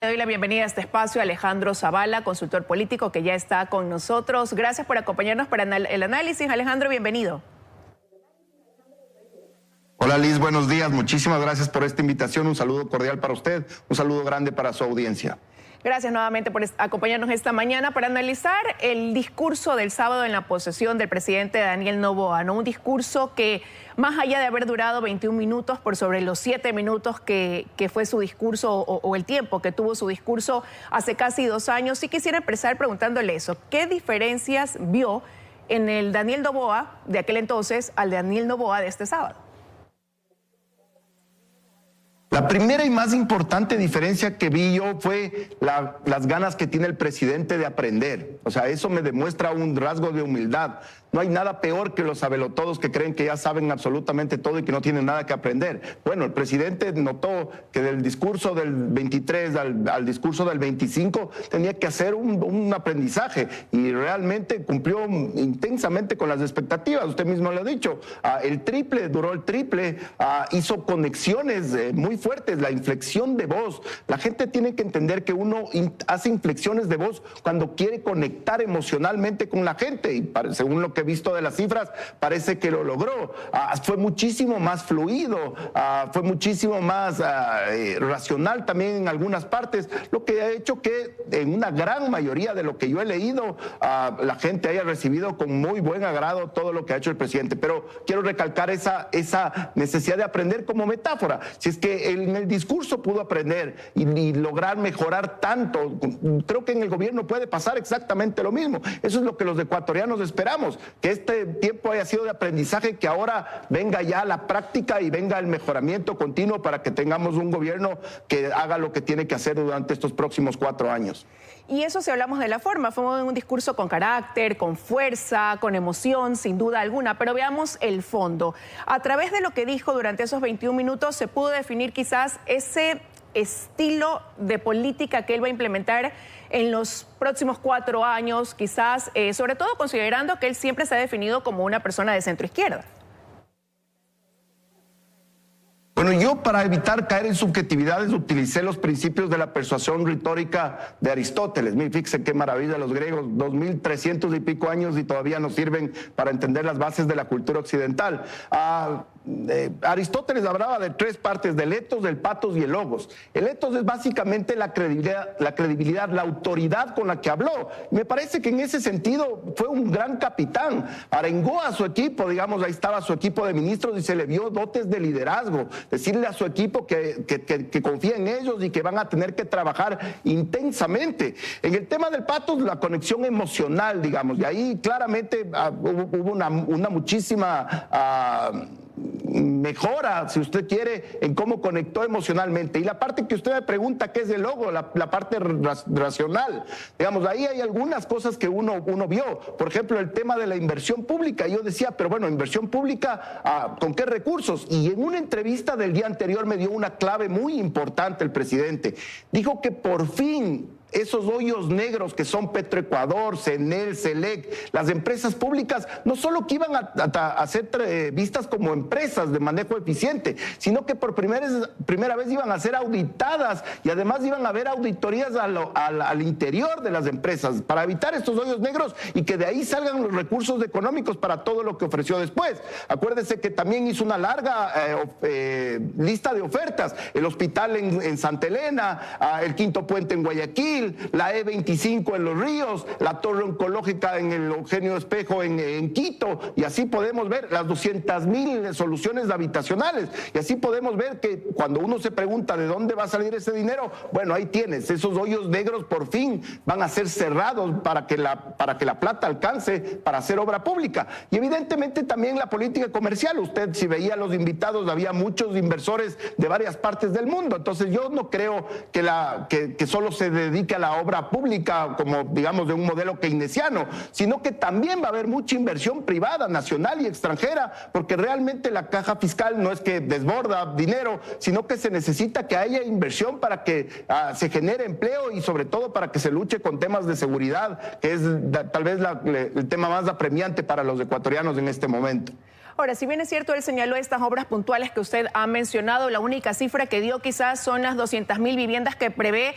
Le doy la bienvenida a este espacio a Alejandro Zavala, consultor político que ya está con nosotros. Gracias por acompañarnos para el análisis. Alejandro, bienvenido. Hola Liz, buenos días. Muchísimas gracias por esta invitación. Un saludo cordial para usted, un saludo grande para su audiencia. Gracias nuevamente por acompañarnos esta mañana para analizar el discurso del sábado en la posesión del presidente Daniel Noboa, ¿no? Un discurso que, más allá de haber durado 21 minutos, por sobre los 7 minutos que fue su discurso o el tiempo que tuvo su discurso hace casi 2 años, sí quisiera empezar preguntándole eso. ¿Qué diferencias vio en el Daniel Noboa de aquel entonces al Daniel Noboa de este sábado? La primera y más importante diferencia que vi yo fue las ganas que tiene el presidente de aprender. O sea, eso me demuestra un rasgo de humildad. No hay nada peor que los sabelotodos que creen que ya saben absolutamente todo y que no tienen nada que aprender. Bueno, el presidente notó que del discurso del 23 al discurso del 25 tenía que hacer un aprendizaje y realmente cumplió intensamente con las expectativas. Usted mismo lo ha dicho, duró el triple, hizo conexiones muy fuertes, la inflexión de voz. La gente tiene que entender que uno hace inflexiones de voz cuando quiere conectar emocionalmente con la gente y según lo que he visto de las cifras, parece que lo logró. Fue muchísimo más fluido, fue muchísimo más racional también en algunas partes, lo que ha hecho que en una gran mayoría de lo que yo he leído, la gente haya recibido con muy buen agrado todo lo que ha hecho el presidente. Pero quiero recalcar esa necesidad de aprender como metáfora. Si es que en el discurso pudo aprender y lograr mejorar tanto, creo que en el gobierno puede pasar exactamente lo mismo. Eso es lo que los ecuatorianos esperamos, que este tiempo haya sido de aprendizaje, que ahora venga ya la práctica y venga el mejoramiento continuo para que tengamos un gobierno que haga lo que tiene que hacer durante estos próximos 4 años. Y eso, si hablamos de la forma, fue un discurso con carácter, con fuerza, con emoción, sin duda alguna, pero veamos el fondo. A través de lo que dijo durante esos 21 minutos se pudo definir quizás ese estilo de política que él va a implementar en los próximos 4 años, quizás, sobre todo considerando que él siempre se ha definido como una persona de centro izquierda. Bueno, yo para evitar caer en subjetividades utilicé los principios de la persuasión retórica de Aristóteles. Fíjense qué maravilla los griegos, 2300 y pico años y todavía nos sirven para entender las bases de la cultura occidental. Aristóteles hablaba de 3 partes, del etos, del patos y el logos. El etos es básicamente la credibilidad, la autoridad con la que habló. Me parece que en ese sentido fue un gran capitán. Arengó a su equipo, digamos, ahí estaba su equipo de ministros y se le vio dotes de liderazgo. Decirle a su equipo que confía en ellos y que van a tener que trabajar intensamente. En el tema del patos, la conexión emocional, digamos, y ahí claramente hubo una muchísima mejora, si usted quiere, en cómo conectó emocionalmente. Y la parte que usted me pregunta, ¿qué es el logo? La parte racional. Digamos, ahí hay algunas cosas que uno vio. Por ejemplo, el tema de la inversión pública. Yo decía, pero bueno, inversión pública, ¿con qué recursos? Y en una entrevista del día anterior me dio una clave muy importante el presidente. Dijo que por fin esos hoyos negros que son Petroecuador, CENEL, SELEC, las empresas públicas, no solo que iban a ser vistas como empresas de manejo eficiente, sino que por primera vez iban a ser auditadas y además iban a haber auditorías al interior de las empresas para evitar estos hoyos negros y que de ahí salgan los recursos económicos para todo lo que ofreció después. Acuérdese que también hizo una larga lista de ofertas, el hospital en Santa Elena, el quinto puente en Guayaquil, la E25 en Los Ríos, la torre oncológica en el Eugenio Espejo en Quito, y así podemos ver las 200,000 soluciones habitacionales, y así podemos ver que cuando uno se pregunta de dónde va a salir ese dinero, bueno, ahí tienes, esos hoyos negros por fin van a ser cerrados para que la plata alcance para hacer obra pública. Y evidentemente también la política comercial. Usted, si veía a los invitados, había muchos inversores de varias partes del mundo. Entonces yo no creo que solo se dedique a la obra pública como, digamos, de un modelo keynesiano, sino que también va a haber mucha inversión privada, nacional y extranjera, porque realmente la caja fiscal no es que desborda dinero, sino que se necesita que haya inversión para que se genere empleo y sobre todo para que se luche con temas de seguridad, que es tal vez el tema más apremiante para los ecuatorianos en este momento. Ahora, si bien es cierto, él señaló estas obras puntuales que usted ha mencionado, la única cifra que dio quizás son las 200.000 viviendas que prevé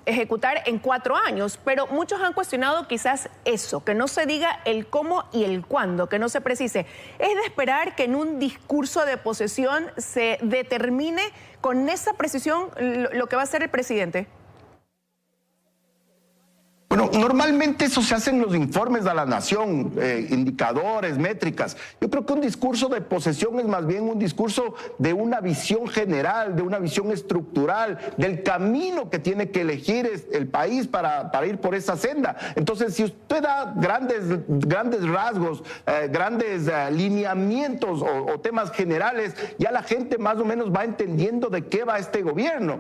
ejecutar en 4 años, pero muchos han cuestionado quizás eso, que no se diga el cómo y el cuándo, que no se precise. ¿Es de esperar que en un discurso de posesión se determine con esa precisión lo que va a hacer el presidente? Bueno, normalmente eso se hace en los informes a la nación, indicadores, métricas. Yo creo que un discurso de posesión es más bien un discurso de una visión general, de una visión estructural, del camino que tiene que elegir el país para ir por esa senda. Entonces, si usted da grandes rasgos, grandes lineamientos o temas generales, ya la gente más o menos va entendiendo de qué va este gobierno,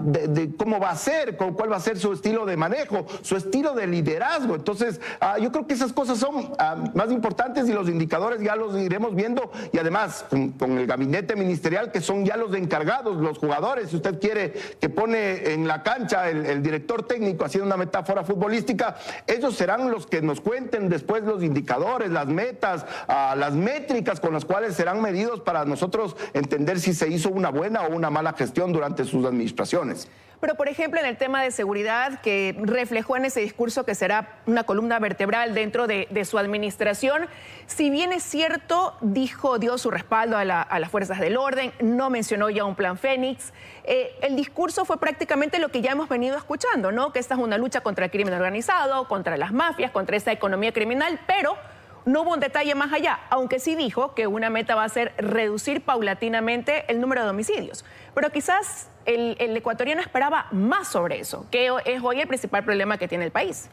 de cómo va a ser, cuál va a ser su estilo de manejo, su estilo de liderazgo. Entonces, yo creo que esas cosas son más importantes y los indicadores ya los iremos viendo, y además con el gabinete ministerial, que son ya los encargados, los jugadores, si usted quiere, que pone en la cancha el director técnico, haciendo una metáfora futbolística, ellos serán los que nos cuenten después los indicadores, las metas, las métricas con las cuales serán medidos para nosotros entender si se hizo una buena o una mala gestión durante sus administraciones. Pero, por ejemplo, en el tema de seguridad, que reflejó en ese discurso que será una columna vertebral dentro de su administración, si bien es cierto, dio su respaldo a las fuerzas del orden, no mencionó ya un plan Fénix, el discurso fue prácticamente lo que ya hemos venido escuchando, ¿no? Que esta es una lucha contra el crimen organizado, contra las mafias, contra esa economía criminal, pero no hubo un detalle más allá, aunque sí dijo que una meta va a ser reducir paulatinamente el número de homicidios. Pero quizás el ecuatoriano esperaba más sobre eso, que es hoy el principal problema que tiene el país.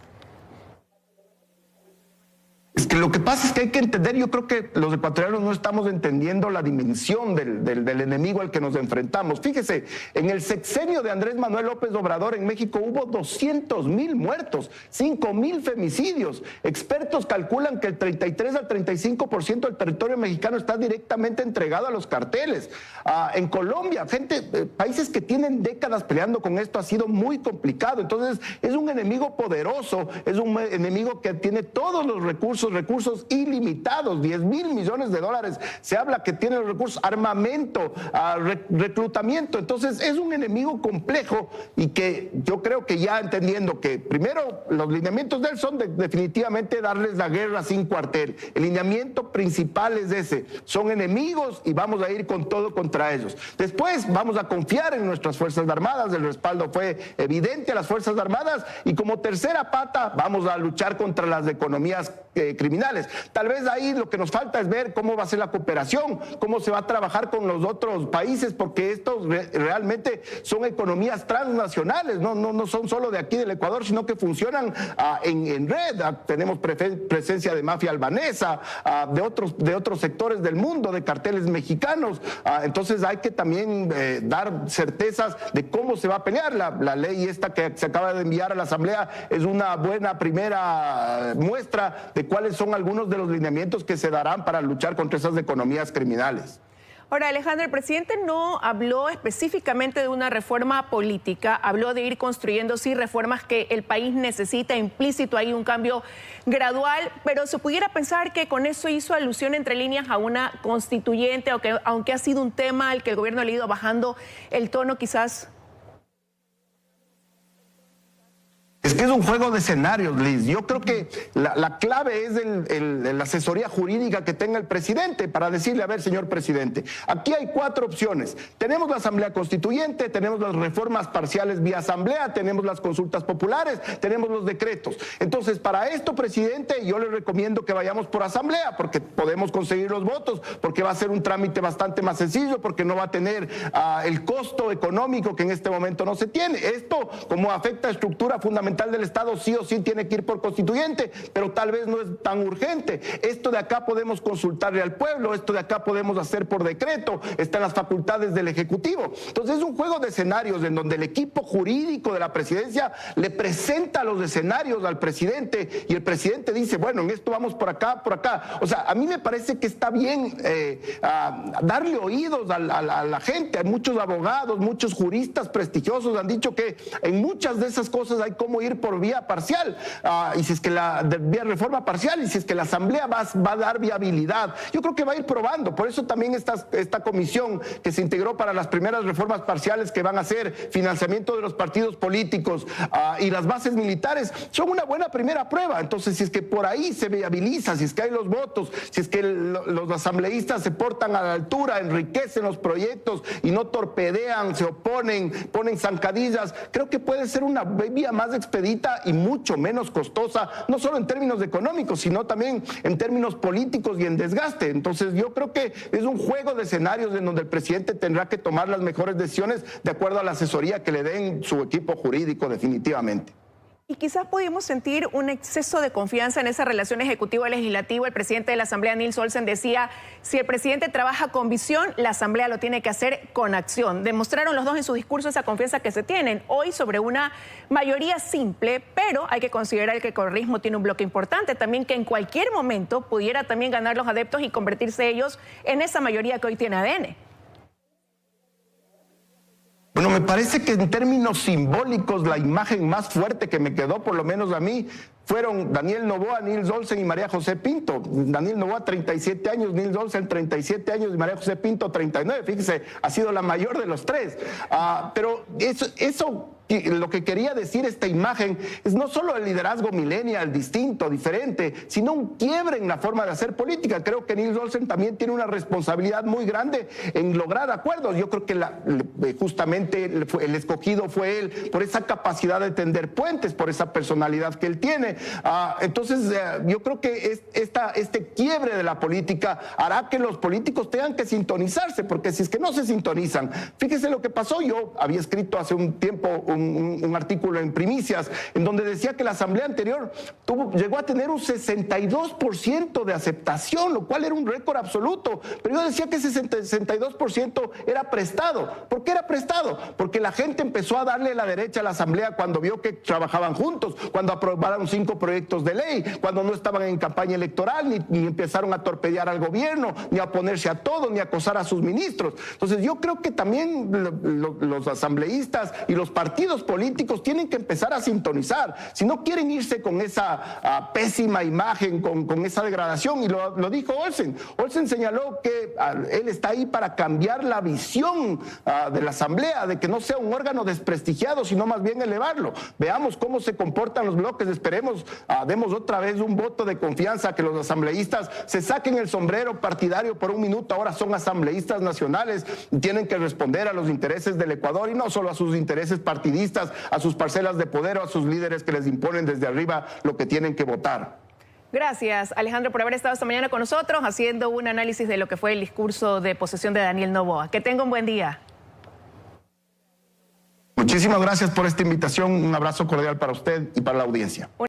Es que lo que pasa es que hay que entender, yo creo que los ecuatorianos no estamos entendiendo la dimensión del enemigo al que nos enfrentamos. Fíjese, en el sexenio de Andrés Manuel López Obrador en México hubo 200.000 muertos, 5.000 femicidios. Expertos calculan que el 33 al 35% del territorio mexicano está directamente entregado a los carteles. En Colombia, países que tienen décadas peleando con esto, ha sido muy complicado. Entonces, es un enemigo poderoso, es un enemigo que tiene todos los recursos ilimitados, 10.000 millones de dólares. Se habla que tiene los recursos, armamento, reclutamiento. Entonces, es un enemigo complejo y que yo creo que ya entendiendo que primero los lineamientos de él son definitivamente darles la guerra sin cuartel. El lineamiento principal es ese. Son enemigos y vamos a ir con todo contra ellos. Después vamos a confiar en nuestras Fuerzas Armadas. El respaldo fue evidente a las Fuerzas Armadas y como tercera pata vamos a luchar contra las economías criminales. Tal vez ahí lo que nos falta es ver cómo va a ser la cooperación, cómo se va a trabajar con los otros países, porque estos realmente son economías transnacionales, no son solo de aquí del Ecuador, sino que funcionan en red. Tenemos presencia de mafia albanesa, de otros sectores del mundo, de carteles mexicanos. Entonces hay que también dar certezas de cómo se va a pelear. La ley esta que se acaba de enviar a la Asamblea es una buena primera muestra de cuáles son algunos de los lineamientos que se darán para luchar contra esas economías criminales. Ahora, Alejandro, el presidente no habló específicamente de una reforma política, habló de ir construyendo sí reformas que el país necesita, implícito ahí un cambio gradual, pero se pudiera pensar que con eso hizo alusión entre líneas a una constituyente, aunque ha sido un tema al que el gobierno le ha ido bajando el tono quizás. Es que es un juego de escenarios, Liz. Yo creo que la clave es la asesoría jurídica que tenga el presidente para decirle, a ver, señor presidente, aquí hay 4 opciones. Tenemos la Asamblea Constituyente, tenemos las reformas parciales vía Asamblea, tenemos las consultas populares, tenemos los decretos. Entonces, para esto, presidente, yo le recomiendo que vayamos por Asamblea, porque podemos conseguir los votos, porque va a ser un trámite bastante más sencillo, porque no va a tener el costo económico que en este momento no se tiene. Esto, como afecta a estructura fundamental del Estado, sí o sí tiene que ir por constituyente, pero tal vez no es tan urgente. Esto de acá podemos consultarle al pueblo, esto de acá podemos hacer por decreto, está en las facultades del Ejecutivo. Entonces es un juego de escenarios en donde el equipo jurídico de la presidencia le presenta los escenarios al presidente y el presidente dice, bueno, en esto vamos por acá, por acá. O sea, a mí me parece que está bien darle oídos a la gente. Hay muchos abogados, muchos juristas prestigiosos han dicho que en muchas de esas cosas hay cómo ir ir por vía parcial, y si es que vía reforma parcial, y si es que la Asamblea va a dar viabilidad. Yo creo que va a ir probando. Por eso también esta comisión que se integró para las primeras reformas parciales que van a ser financiamiento de los partidos políticos y las bases militares, son una buena primera prueba. Entonces, si es que por ahí se viabiliza, si es que hay los votos, si es que los asambleístas se portan a la altura, enriquecen los proyectos y no torpedean, se oponen, ponen zancadillas, creo que puede ser una vía más expedita y mucho menos costosa, no solo en términos económicos, sino también en términos políticos y en desgaste. Entonces, yo creo que es un juego de escenarios en donde el presidente tendrá que tomar las mejores decisiones de acuerdo a la asesoría que le den su equipo jurídico, definitivamente. Y quizás pudimos sentir un exceso de confianza en esa relación ejecutivo-legislativo. El presidente de la Asamblea, Nils Olsen, decía, si el presidente trabaja con visión, la Asamblea lo tiene que hacer con acción. Demostraron los dos en su discurso esa confianza que se tienen hoy sobre una mayoría simple, pero hay que considerar que el correísmo tiene un bloque importante también, que en cualquier momento pudiera también ganar los adeptos y convertirse ellos en esa mayoría que hoy tiene ADN. Bueno, me parece que en términos simbólicos la imagen más fuerte que me quedó, por lo menos a mí, fueron Daniel Noboa, Nils Olsen y María José Pinto. Daniel Noboa, 37 años, Nils Olsen, 37 años y María José Pinto, 39. Fíjese, ha sido la mayor de los tres. Pero eso lo que quería decir esta imagen es no solo el liderazgo millennial, distinto, diferente, sino un quiebre en la forma de hacer política. Creo que Nils Olsen también tiene una responsabilidad muy grande en lograr acuerdos. Yo creo que justamente el escogido fue él por esa capacidad de tender puentes, por esa personalidad que él tiene. Entonces, yo creo que este quiebre de la política hará que los políticos tengan que sintonizarse, porque si es que no se sintonizan, fíjese lo que pasó. Yo había escrito hace un tiempo un artículo en Primicias en donde decía que la asamblea anterior llegó a tener un 62% de aceptación, lo cual era un récord absoluto, pero yo decía que ese 62% era prestado. ¿Por qué era prestado? Porque la gente empezó a darle la derecha a la asamblea cuando vio que trabajaban juntos, cuando aprobaron 5 proyectos de ley, cuando no estaban en campaña electoral, ni empezaron a torpedear al gobierno, ni a oponerse a todo, ni a acosar a sus ministros. Entonces yo creo que también los asambleístas y los partidos políticos tienen que empezar a sintonizar. Si no quieren irse con esa pésima imagen, con esa degradación, y lo dijo Olsen. Olsen señaló que él está ahí para cambiar la visión de la asamblea, de que no sea un órgano desprestigiado, sino más bien elevarlo. Veamos cómo se comportan los bloques, esperemos, demos otra vez un voto de confianza, que los asambleístas se saquen el sombrero partidario por un minuto. Ahora son asambleístas nacionales y tienen que responder a los intereses del Ecuador y no solo a sus intereses partidistas, a sus parcelas de poder o a sus líderes que les imponen desde arriba lo que tienen que votar. Gracias, Alejandro, por haber estado esta mañana con nosotros haciendo un análisis de lo que fue el discurso de posesión de Daniel Noboa. Que tenga un buen día. Muchísimas gracias por esta invitación. Un abrazo cordial para usted y para la audiencia.